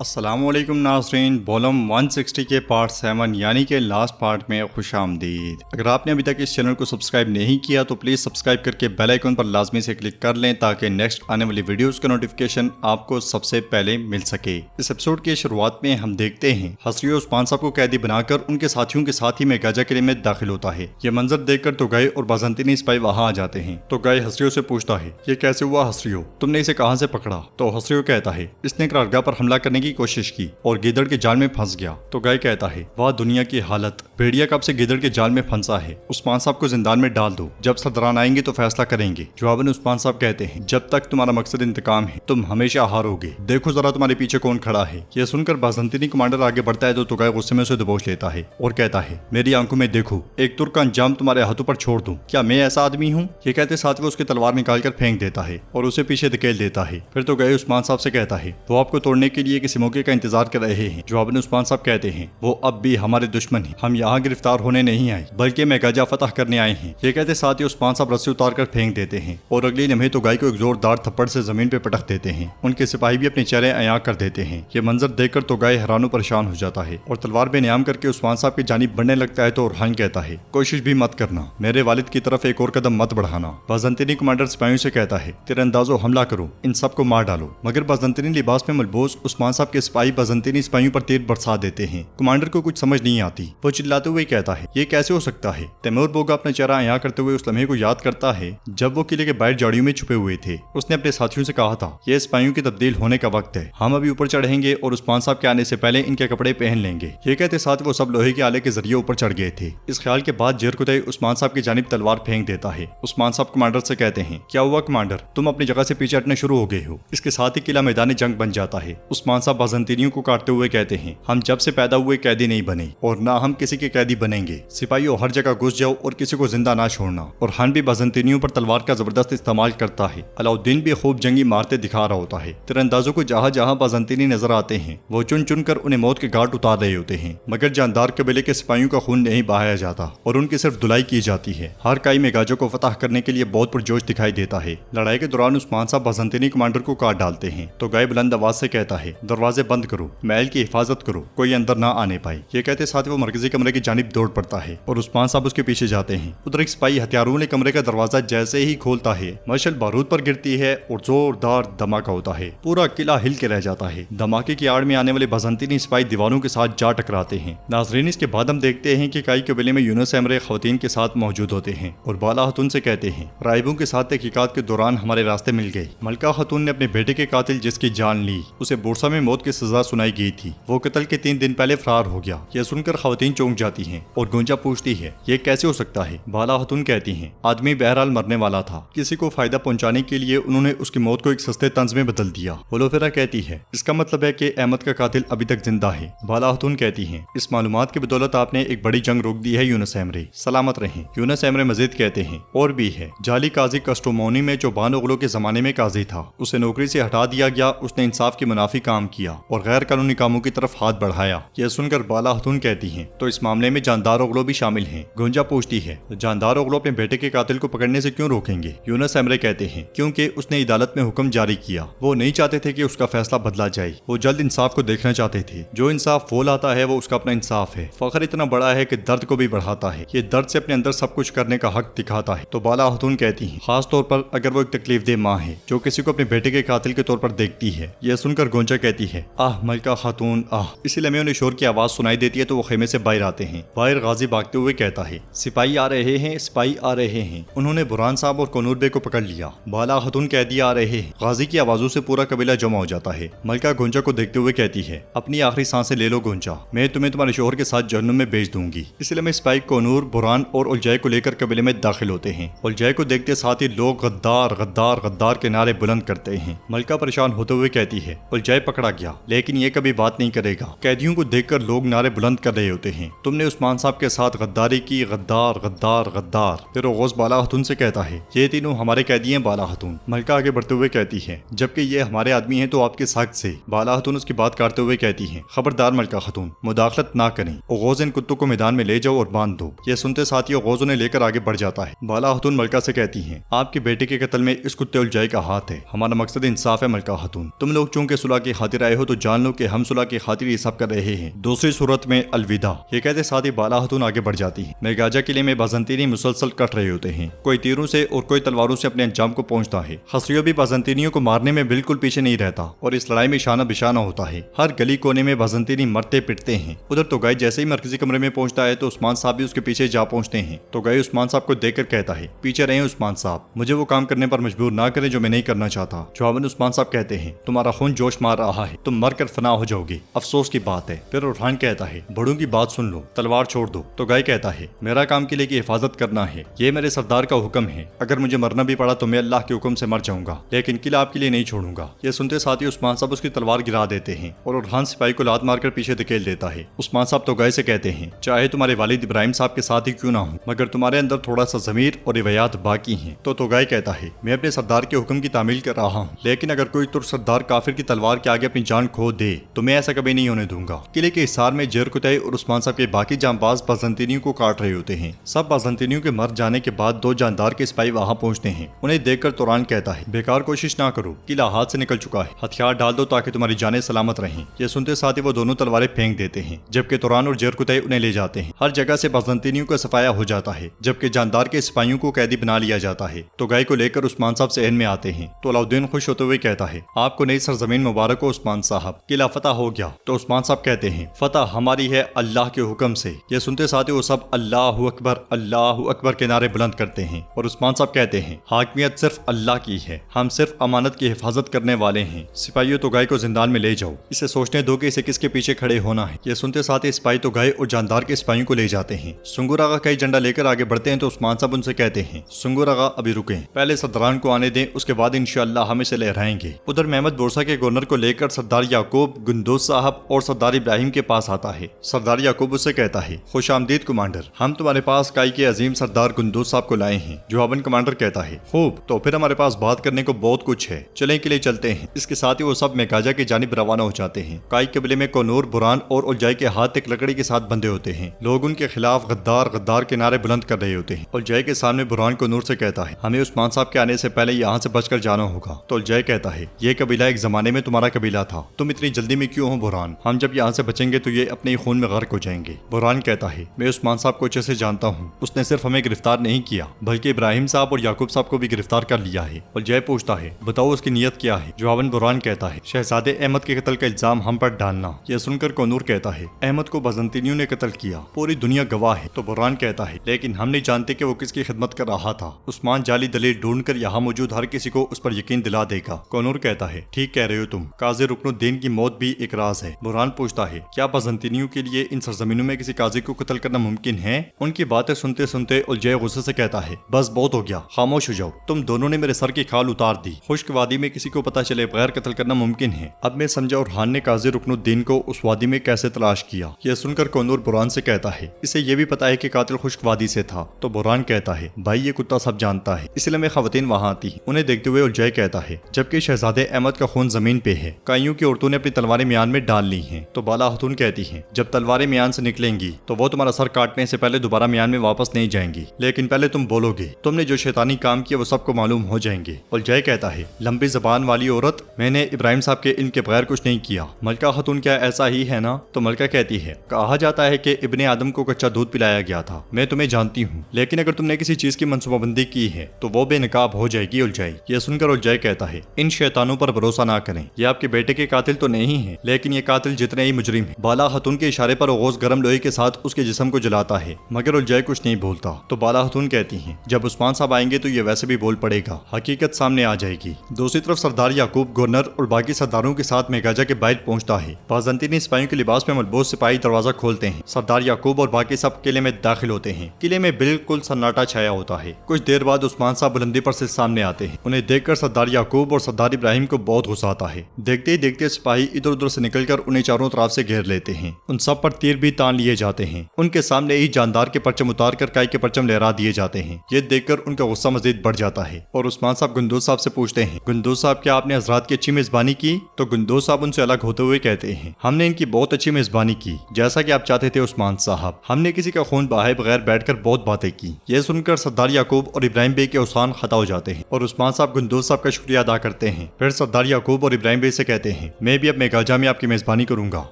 अस्सलामुअलैकुम नाज़रीन, वॉल्यूम 160 के पार्ट 7 यानी कि लास्ट पार्ट में खुशामदीद। अगर आपने अभी तक इस चैनल को सब्सक्राइब नहीं किया तो प्लीज़ सब्सक्राइब करके बेल आइकन पर लाजमी से क्लिक कर लें ताकि नेक्स्ट आने वाली वीडियोस का नोटिफिकेशन आपको सबसे पहले मिल सके। इस एपिसोड की शुरुआत में हम देखते हैं हसरी उस्मान साहब को कैदी बनाकर उनके साथियों के साथ ही में गाजा किले में दाखिल होता है। ये मंजर देखकर तोगाई और बाज़ंतीनी सिपाही वहाँ आ जाते हैं। तोगाई हसरियो से पूछता है, ये कैसे हुआ हसरियो, तुमने इसे कहाँ से पकड़ा? तो हसरियो कहता है, इसने करारगाह पर हमला करने की कोशिश की और गिदड़ के जाल में फंस गया। तो गाय कहता है, वाह दुनिया की हालत, भेड़िया कब से गिदड़ के जाल में फंसा है। उस्मान साहब को जिंदान में डाल दो, जब सरदारान आएंगे तो फैसला करेंगे। जवाबन उस्मान साहब कहते हैं, जब तक तुम्हारा मकसद इंतकाम है तुम हमेशा हारोगे। देखो जरा तुम्हारे पीछे कौन खड़ा है। यह सुनकर बाज़ंतीनी कमांडर आगे बढ़ता है तो तुगाई गुस्से में उसे दबोच लेता है और कहता है, मेरी आंखों में देखो, एक तुर्क का अंजाम तुम्हारे हाथों पर छोड़ दूं, क्या मैं ऐसा आदमी हूँ? ये कहते साथ वो उसकी तलवार निकालकर फेंक देता है और उसे पीछे धकेल देता है। फिर तो गए उस्मान साहब से कहता है, वो आपको तोड़ने के लिए किसी मौके का इंतजार कर रहे हैं। जवाब में उस्मान साहब कहते हैं, वो अब भी हमारे दुश्मन हैं, हम यहाँ गिरफ्तार होने नहीं आए बल्कि मैगाजा फतह करने आए हैं। ये कहते साथ ही उस्मान साहब रस्सी उतार कर फेंक देते हैं और अगली लम्हे तो गाय को एक जोरदार थप्पड़ से जमीन पे पटक देते हैं। उनके सिपाही भी अपने चेहरे अयां कर देते हैं। ये मंजर देखकर तो गाय हैरान परेशान हो जाता है और तलवार बेनियाम करके उस्मान साहब की जानिब बढ़ने लगता है तो रुहान कहता है, कोशिश भी मत करना, मेरे वालिद की तरफ एक और कदम मत बढ़ाना। बाज़ंतीनी कमांडर सिपाहियों से कहता है, तीरंदाजो हमला करो, इन सबको मार डालो। मगर बाज़ंतीनी लिबास में मलबूस उस्मान साहब के सिपाही बाज़ंतीनी सिपाहियों पर तीर बरसा देते हैं। कमांडर को कुछ समझ नहीं आती। वो चिल्लाते हुए कहता है, ये कैसे हो सकता है? तैमूर बोगा अपना चेहरा अयां करते हुए उस लम्हे को याद करता है जब वो किले के बाहर झाड़ियों में छुपे हुए थे। उसने अपने साथियों से कहा था, ये सिपाहियों की तब्दील होने का वक्त है, हम अभी ऊपर चढ़ेंगे और उस्मान साहब के आने से पहले इनके कपड़े पहन लेंगे। ये कहते साथ वो सब लोहे के आले के जरिए ऊपर चढ़ गए थे। इस ख्याल के बाद जेरकुतई उस्मान साहब की जानिब तलवार फेंक देता है। उस्मान साहब कमांडर से कहते हैं, क्या हुआ कमांडर, तुम अपनी जगह से पीछे हटने शुरू हो गए हो? इसके साथ ही किला मैदान जंग बन जाता है। उस्मान साहब बाज़ंतीनियों को काटते हुए कहते हैं, हम जब से पैदा हुए कैदी नहीं बने और ना हम किसी के कैदी बनेंगे। सिपाहियों हर जगह घुस जाओ और किसी को जिंदा ना छोड़ना। और हान भी बाज़ंतीनियों पर तलवार का जबरदस्त इस्तेमाल करता है। अलाउद्दीन भी खूब जंगी मारते दिखा रहा होता है। तीरंदाजों को जहाँ जहाँ बाज़ंतीनी नजर आते हैं वो चुन चुन कर उन्हें मौत के घाट उतार रहे होते हैं। मगर जानदार कबीले के सिपाहियों का खून नहीं बहाया जाता और उनकी सिर्फ धुलाई की जाती है। हर काई मैगाजो को फतह करने के लिए बहुत पुरजोश दिखाई देता है। लड़ाई के दौरान उस्मान साहब बाज़ंतीनी कमांडर को काट डालते हैं तो गाय बुलंद आवाज से कहता है, दरवाजे बंद करो, महल की हिफाजत करो, कोई अंदर ना आने पाए। ये कहते साथ वो मरकजी कमरे की जानिब दौड़ पड़ता है और उस्मान साहब उसके पीछे जाते हैं। उधर एक सिपाही हथियारों वाले कमरे का दरवाजा जैसे ही खोलता है मशल बारूद पर गिरती है और जोरदार धमाका होता है। पूरा किला हिल के रह जाता है। धमाके की आड़ में आने वाले बाज़ंतीनी सिपाही दीवारों के साथ जा टकराते हैं। नाज़रीन, इसके बाद हम देखते हैं कि काई कबीले में यूनुस एमरे खवातीन के साथ मौजूद होते हैं और बाला खातून से कहते हैं, राइबों के साथ तहकीकात के दौरान हमारे रास्ते मिल गए। मलका खातून ने अपने बेटे के कातिल जिसकी जान ली, उसे बोरसा में मौत की सजा सुनाई गई थी, वो कत्ल के 3 दिन पहले फरार हो गया। यह सुनकर खवातीन चौंक जाती हैं और गुंजा पूछती है, ये कैसे हो सकता है? बाला खातून कहती हैं, आदमी बहरहाल मरने वाला था, किसी को फायदा पहुंचाने के लिए उन्होंने उसकी मौत को एक सस्ते तंज में बदल दिया। होलोफेरा कहती है, इसका मतलब है कि अहमद का कातिल अभी तक जिंदा है। बाला खातून कहती हैं, इस मालूमात की बदौलत आपने एक बड़ी जंग रोक दी है यूनुस एमरे, सलामत रहें। यूनुस एमरे मजीद कहते हैं, और भी है, जाली काजी कस्टोमोनी में जो बानो उगलो के जमाने में काजी था, उसे नौकरी से हटा दिया गया। उसने इंसाफ के मुनाफी काम किया और गैर कानूनी कामों की तरफ हाथ बढ़ाया। यह सुनकर बाला खातून कहती हैं, तो इस मामले में जानदार उगलो भी शामिल हैं। गुंजा पूछती है, जानदार उगलो अपने बेटे के कातिल को पकड़ने से क्यों रोकेंगे? यूनुस एमरे कहते हैं, क्योंकि उसने अदालत में हुक्म जारी किया, वो नहीं चाहते थे कि उसका फैसला बदला जाए, वो जल्द इंसाफ को देखना चाहते थे। जो इंसाफ वो लाता है वो उसका अपना इंसाफ है। फख्र इतना बड़ा है कि दर्द को भी बढ़ाता है। ये दर्द से अपने अंदर सब कुछ करने का हक दिखाता है। तो बाला खातून कहती हैं, खास तौर पर अगर वो एक तकलीफदेह माँ है जो किसी को अपने बेटे के कातिल के तौर पर देखती है। यह सुनकर गोंजा कहती है, आह मलका खातून आह। इसी लम्हे उन्हें शोर की आवाज सुनाई देती है तो वो खेमे से बाहर आते हैं। बाहर गाजी भागते हुए कहता है, सिपाही आ रहे हैं, सिपाही आ रहे हैं, उन्होंने बुरहान साहब और कनूर बे को पकड़ लिया। बाला खातून कैदी आ रहे हैं। गाजी की आवाजों से पूरा कबीला जमा हो जाता है। मलका गोंजा को देखते हुए कहती है, अपनी आखिरी सांसें ले लो गोंजा, मैं तुम्हें तुम्हारे शोहर के साथ जहन्नुम में भेज दूंगी। इसलिए में सिपाही कनूर, बुरहान और उलजय को लेकर कबीले में दाखिल होते हैं। उलजय को देखते साथ ही लोग गद्दार गद्दार गद्दार के नारे बुलंद करते हैं। मलका परेशान होते हुए कहती है, उलजय पकड़ा गया लेकिन ये कभी बात नहीं करेगा। कैदियों को देखकर लोग नारे बुलंद कर रहे होते हैं, तुमने उस्मान साहब के साथ गद्दारी की, गद्दार गद्दार गद्दार। फिर गौस बाला खातून से कहता है, ये तीनों हमारे कैदी हैं बाला खातून। मलका आगे बढ़ते हुए कहती है, जबकि ये हमारे आदमी हैं तो आपके साथ से। बाला खातून उसकी बात काटते हुए कहती है, खबरदार मलका खातून, मुदाखलत ना करें। गौस इन कुत्तों को मैदान में ले जाओ और बांध दो। ये सुनते साथ ही गौस उन्हें लेकर आगे बढ़ जाता है। बाला खातून मलका से कहती है, आपके बेटे के कत्ल में इस कुत्ते उलझाई का हाथ है। हमारा मकसद इंसाफ है मलका खातून। तुम लोग चूंकि सुलह की खातिर आए हो तो जान लो कि हम सुलह की खातिर ये सब कर रहे हैं। दूसरी सूरत में अलविदा ये कहते साथ ही बाला हतून आगे बढ़ जाती है। मेगाजा किले में बाज़ंतीनी मुसलसल कट रहे होते हैं, कोई तीरों से और कोई तलवारों से अपने अंजाम को पहुंचता है। खसरियो भी बाज़ंतीनियों को मारने में बिल्कुल पीछे नहीं रहता और इस लड़ाई में शाना बिशाना होता है। हर गली कोने में बाज़ंतीनी मरते पिटते हैं। उधर तोगाई जैसे ही मरकजी कमरे में पहुंचता है तो उस्मान साहब भी उसके पीछे जा पहुंचते हैं। तोगाई उस्मान साहब को देखकर कहता है, पीछे रहे उस्मान साहब, मुझे वो काम करने पर मजबूर ना करें जो मैं नहीं करना चाहता। जवाबन उस्मान साहब कहते हैं, तुम्हारा खून जोश मार रहा है, तुम मर कर फना हो जाओगे, अफसोस की बात है। फिर उरहान कहता है, बड़ों की बात सुन लो, तलवार छोड़ दो। तोगाई कहता है, मेरा काम किले की हिफाजत करना है, ये मेरे सरदार का हुक्म है। अगर मुझे मरना भी पड़ा तो मैं अल्लाह के हुक्म से मर जाऊंगा, लेकिन किला आपके लिए नहीं छोड़ूंगा। ये सुनते साथ ही उस्मान साहब उसकी तलवार गिरा देते हैं और उरहान सिपाही को लात मारकर पीछे धकेल देता है। उस्मान साहब तोगाई से कहते हैं, चाहे तुम्हारे वालिद इब्राहिम साहब के साथ ही क्यों ना हो, मगर तुम्हारे अंदर थोड़ा सा ज़मीर और रिवायात बाकी हैं। तो तोगाई कहता है, मैं अपने सरदार के हुक्म की तामील कर रहा हूँ, लेकिन अगर कोई तुर्क सरदार काफिर की तलवार के आगे अपनी जान खो दे तो मैं ऐसा कभी नहीं होने दूंगा। किले के हिसार में जेर कुतई और उस्मान साहब के बाकी जांबाज बाज़ंतीनियों को काट रहे होते हैं। सब बाज़ंतीनियों के मर जाने के बाद दो जानदार के सिपाही वहां पहुंचते हैं। उन्हें देखकर तुरान कहता है, बेकार कोशिश ना करो, किला हाथ से निकल चुका है, हथियार डाल दो ताकि तुम्हारी जानें सलामत रहें। ये सुनते साथ ही वो दोनों तलवारें फेंक देते हैं, जबकि तुरान और जेर कुतई उन्हें ले जाते हैं। हर जगह से बाज़ंतीनियों का सफाया हो जाता है, जबकि जानदार के सिपाहियों को कैदी बना लिया जाता है। तो गाय को लेकर उस्मान साहब सहन में आते हैं तो अलाउद्दीन खुश होते हुए कहता है, आपको नई सरजमीन मुबारक हो उस्मान साहब, किला फतह हो गया। तो उस्मान साहब कहते हैं, फतह हमारी है अल्लाह के हुक्म से। ये सुनते साथ ही वो सब अल्लाहु अकबर के नारे बुलंद करते हैं और उस्मान साहब कहते हैं, हाकमियत सिर्फ अल्लाह की है, हम सिर्फ अमानत की हिफाजत करने वाले हैं। सिपाहियों तो गाय को जिंदान में ले जाओ, इसे सोचने दो कि इसे किसके पीछे खड़े होना है। ये सुनते साथ ही सिपाही तो गाय और जानदार के सिपाहियों को ले जाते हैं। सुंगुर आगा कई झंडा लेकर आगे बढ़ते हैं तो उस्मान साहब उनसे कहते हैं, सुंगुर आगा अभी रुके, पहले सरदारान को आने दें, उसके बाद इंशाअल्लाह हम इसे लहराएंगे। उधर महमद बोरसा के गवर्नर को लेकर सरदार याकूब गुंदोज साहब और सरदार इब्राहिम के पास आता है। सरदार याकूब उससे कहता है, खुश आमदीद कमांडर, हम तुम्हारे पास काई के अजीम सरदार गुंदोज साहब को लाए हैं। जवाबन कमांडर कहता है, खूब, तो फिर हमारे पास बात करने को बहुत कुछ है, चलें के लिए चलते हैं। इसके साथ ही वो सब मेगाजा की जानिब रवाना हो जाते हैं। काई कबीले में कोनूर, बुरान और उलजाई के हाथ एक लकड़ी के साथ बंधे होते हैं। लोग उनके खिलाफ गद्दार गद्दार के नारे बुलंद कर रहे होते हैं। उलजाई के सामने बुरान कोनूर से कहता है, हमें उस्मान साहब के आने से पहले यहाँ से बचकर जाना होगा। तो उलजाई कहता है, ये कबीला एक जमाने में तुम्हारा कबीला था, तुम इतनी जल्दी में क्यों हो बुरान, हम जब यहाँ से बचेंगे तो ये अपने खून में गर्क हो जाएंगे। बुरान कहता है, मैं उस्मान साहब को अच्छे से जानता हूँ, उसने सिर्फ हमें गिरफ्तार नहीं किया बल्कि इब्राहिम साहब और याकूब साहब को भी गिरफ्तार कर लिया है। उलजाई पूछता है, बताओ उसकी नीयत क्या है। जवाबन बुरान कहता है, शहजादे अहमद के कत्ल का इल्जाम हम पर डालना। यह सुनकर कोनूर कहता है, अहमद को बाज़ंतीनियों ने कत्ल किया, पूरी दुनिया गवाह है। तो बुरान कहता है, लेकिन हम नहीं जानते कि वो किसकी खिदमत कर रहा था। उस्मान जाली दलील ढूंढकर यहाँ मौजूद हर किसी को उस पर यकीन दिला देगा। कोनूर कहता है, ठीक कह रहे हो तुम, काजी रुकनुद्दीन की मौत भी एक राज है। बुरान पूछता है, क्या बाज़ंतीनियों के लिए इन सरजमीनों में किसी काजी को कत्ल करना मुमकिन है। उनकी बातें सुनते सुनते उलझे गुस्से से कहता है, बस बहुत हो गया, खामोश हो जाओ, तुम दोनों ने मेरे सर की खाल उतार दी। खुश्क वादी में किसी को पता चले बगैर कत्ल करना मुमकिन है। अब मैं समझा उरहान ने काजी रुकनुद्दीन को उस वादी में कैसे तलाश किया। यह सुनकर कोनूर बुरान से कहता है, इसे ये भी पता है कि कातिल खुश्क वादी से था। तो बुरान कहता है, भाई ये कुत्ता सब जानता है, इसलिए मैं खवातीन वहाँ आती। उन्हें देखते हुए उलझाई कहता है, जबकि शहजादे अहमद का खून जमीन पे है, काइयों की औरतों ने अपनी तलवारें म्यान में डाल ली हैं। तो बाला हतून कहती हैं, जब तलवारें म्यान से निकलेंगी तो वो तुम्हारा सर काटने से पहले दोबारा म्यान में वापस नहीं जाएंगी, लेकिन पहले तुम बोलोगे, तुमने जो शैतानी काम किया वो सबको मालूम हो जाएंगे। उलझाई कहता है, लंबी जबान वाली औरत, मैंने इब्राहिम साहब के इनके बगैर कुछ नहीं किया। मलका खतून क्या ऐसा ही है ना। तो मलका कहती है, कहा जाता है कि इब्ने आदम को कच्चा दूध पिलाया गया था, मैं तुम्हें जानती हूँ, लेकिन अगर तुमने किसी चीज की मनसूबाबंदी की है तो वो बेनकाब हो जाएगी। उलझाई यह सुनकर उलझाई कहता है, इन शैतानों पर भरोसा ना करें, ये आपके बेटे के कातिल तो नहीं है, लेकिन ये कातिल जितने ही मुजरिम है। बाला खतून के इशारे पर ओगोस गर्म लोहे के साथ उसके जिस्म को जलाता है, मगर उलझाई कुछ नहीं बोलता। तो बाला खतून कहती हैं, जब उस्मान साहब आएंगे तो ये वैसे भी बोल पड़ेगा, हकीकत सामने आ जाएगी। दूसरी तरफ सरदार याकूब गवर्नर और बाकी सरदारों के साथ मेगाजा के बाहर पहुंचता है। बाज़ंतीनी सिपाहियों के लिबास में मलबूस सिपाही दरवाजा खोलते हैं। सरदार याकूब और बाकी सब किले में दाखिल होते हैं। किले में बिल्कुल सन्नाटा छाया होता है। कुछ देर बाद उस्मान साहब बुलंदी पर से सामने आते हैं। उन्हें देखकर सरदार याकूब और सरदार इब्राहिम को बहुत गुस्सा आता है। देखते ही देखते सिपाही इधर उधर से निकलकर उन्हें चारों तरफ से घेर लेते हैं। उन सब पर तीर भी तान लिए जाते हैं। उनके सामने ही जानदार के परचम उतार कर काई के परचम लहरा दिए जाते हैं। ये देखकर उनका गुस्सा मजीद बढ़ जाता है और उस्मान साहब गुंदोज साहब से पूछते हैं, गुंदोज साहब क्या आपने हजरात की अच्छी मेजबानी की। तो गुंदोज साहब उनसे अलग होते हुए कहते हैं, हमने इनकी बहुत अच्छी मेजबानी की, जैसा कि आप चाहते थे उस्मान साहब। हमने किसी का खून बहाए बगैर बैठकर बहुत बातें की। यह सुनकर सरदार याकूब और इब्राहिम बे के उसान खता हो जाते हैं और उस्मान साहब गुंदोज साहब का शुक्रिया अदा करते हैं। फिर सरदार याकूब और इब्राहिम बे से कहते हैं। मैं भी अब मेगाजा में आपकी मेजबानी करूंगा,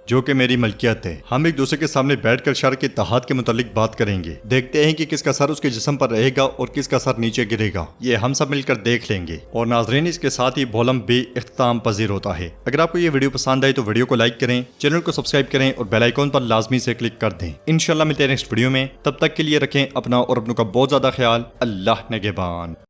जो कि मेरी मलकियत है। हम एक दूसरे के सामने बैठकर शर्क के इत्तेहाद के मुतालिक बात करेंगे। देखते हैं कि किसका सर उसके जिस्म पर रहेगा और किसका सर नीचे गिरेगा। ये हम सब मिलकर देख लेंगे। और नाजरीन, इसके साथ ही बोलम भी इख्तिताम पजीर होता है। अगर आपको ये वीडियो पसंद आई तो वीडियो को लाइक करें, चैनल को सब्सक्राइब करें और बेल आइकॉन पर लाजमी से क्लिक कर दें। इंशाल्लाह मिलते हैं नेक्स्ट वीडियो में। तब तक के लिए रखें अपना और अपनों का बहुत ज्यादा ख्याल। अल्लाह निगहबान।